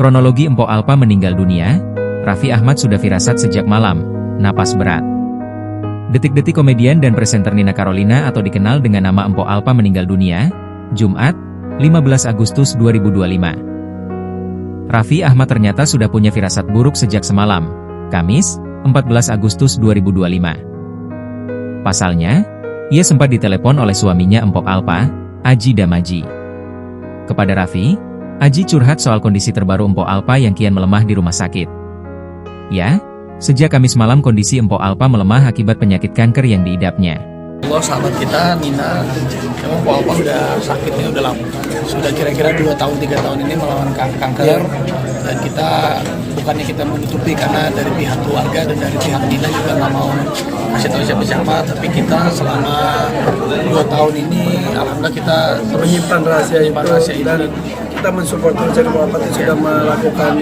Kronologi Mpok Alpa meninggal dunia, Raffi Ahmad sudah firasat sejak malam, napas berat. Detik-detik komedian dan presenter Nina Carolina atau dikenal dengan nama Mpok Alpa meninggal dunia, Jumat, 15 Agustus 2025. Raffi Ahmad ternyata sudah punya firasat buruk sejak semalam, Kamis, 14 Agustus 2025. Pasalnya, ia sempat ditelepon oleh suaminya Mpok Alpa, Aji Damaji. Kepada Raffi, Aji curhat soal kondisi terbaru Mpok Alpa yang kian melemah di rumah sakit. Ya, sejak Kamis malam kondisi Mpok Alpa melemah akibat penyakit kanker yang diidapnya. Allah, sahabat kita Nina, memang Mpok Alpa udah sakitnya udah lama. Sudah kira-kira 2 tahun 3 tahun ini melawan kanker. Dan kita bukannya kita menutupi karena dari pihak keluarga dan dari pihak Nina juga nggak mau kasih tahu siapa-siapa, tapi kita selama 2 tahun ini alhamdulillah kita menyimpan rahasia itu dan kita mensupport Mpok Alpa yang sudah melakukan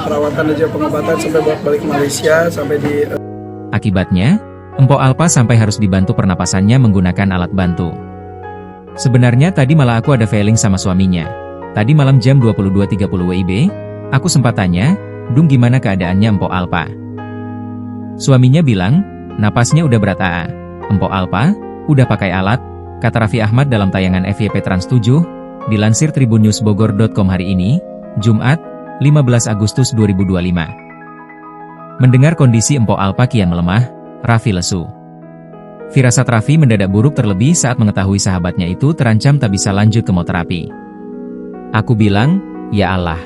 perawatan dan juga pengobatan sampai balik Malaysia sampai di Akibatnya, Mpok Alpa sampai harus dibantu pernapasannya menggunakan alat bantu. Sebenarnya tadi malah aku ada feeling sama suaminya. Tadi malam jam 22.30 WIB, aku sempat tanya, "Dung, gimana keadaannya Mpok Alpa?" Suaminya bilang, "Napasnya udah berat AA. Mpok Alpa, udah pakai alat," kata Raffi Ahmad dalam tayangan FYP Trans 7, dilansir tribunnewsbogor.com hari ini, Jumat, 15 Agustus 2025. Mendengar kondisi Mpok Alpa kian melemah, Raffi lesu. Firasat Raffi mendadak buruk terlebih saat mengetahui sahabatnya itu terancam tak bisa lanjut kemoterapi. Aku bilang, "Ya Allah."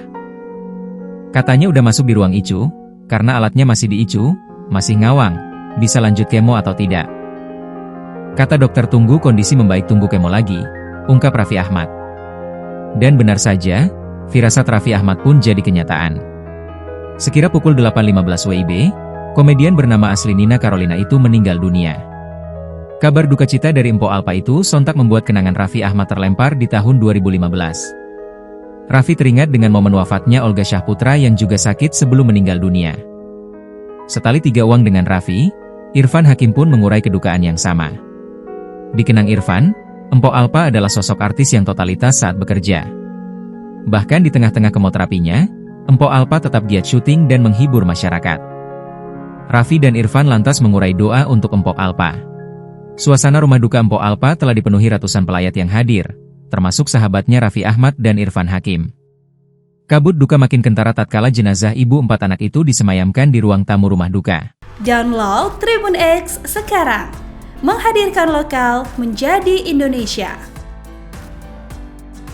Katanya udah masuk di ruang ICU, karena alatnya masih di ICU, masih ngawang, bisa lanjut kemo atau tidak. Kata dokter tunggu kondisi membaik tunggu kemo lagi, ungkap Raffi Ahmad. Dan benar saja, firasat Raffi Ahmad pun jadi kenyataan. Sekira pukul 8.15 WIB, komedian bernama asli Nina Carolina itu meninggal dunia. Kabar duka cita dari Mpok Alpa itu sontak membuat kenangan Raffi Ahmad terlempar di tahun 2015. Raffi teringat dengan momen wafatnya Olga Syahputra yang juga sakit sebelum meninggal dunia. Setali 3 uang dengan Raffi, Irfan Hakim pun mengurai kedukaan yang sama. Dikenang Irfan, Mpok Alpa adalah sosok artis yang totalitas saat bekerja. Bahkan di tengah-tengah kemoterapinya, Mpok Alpa tetap giat syuting dan menghibur masyarakat. Raffi dan Irfan lantas mengurai doa untuk Mpok Alpa. Suasana rumah duka Mpok Alpa telah dipenuhi ratusan pelayat yang hadir, termasuk sahabatnya Raffi Ahmad dan Irfan Hakim. Kabut duka makin kentara tatkala jenazah ibu 4 anak itu disemayamkan di ruang tamu rumah duka. Download Tribun X sekarang, menghadirkan lokal menjadi Indonesia.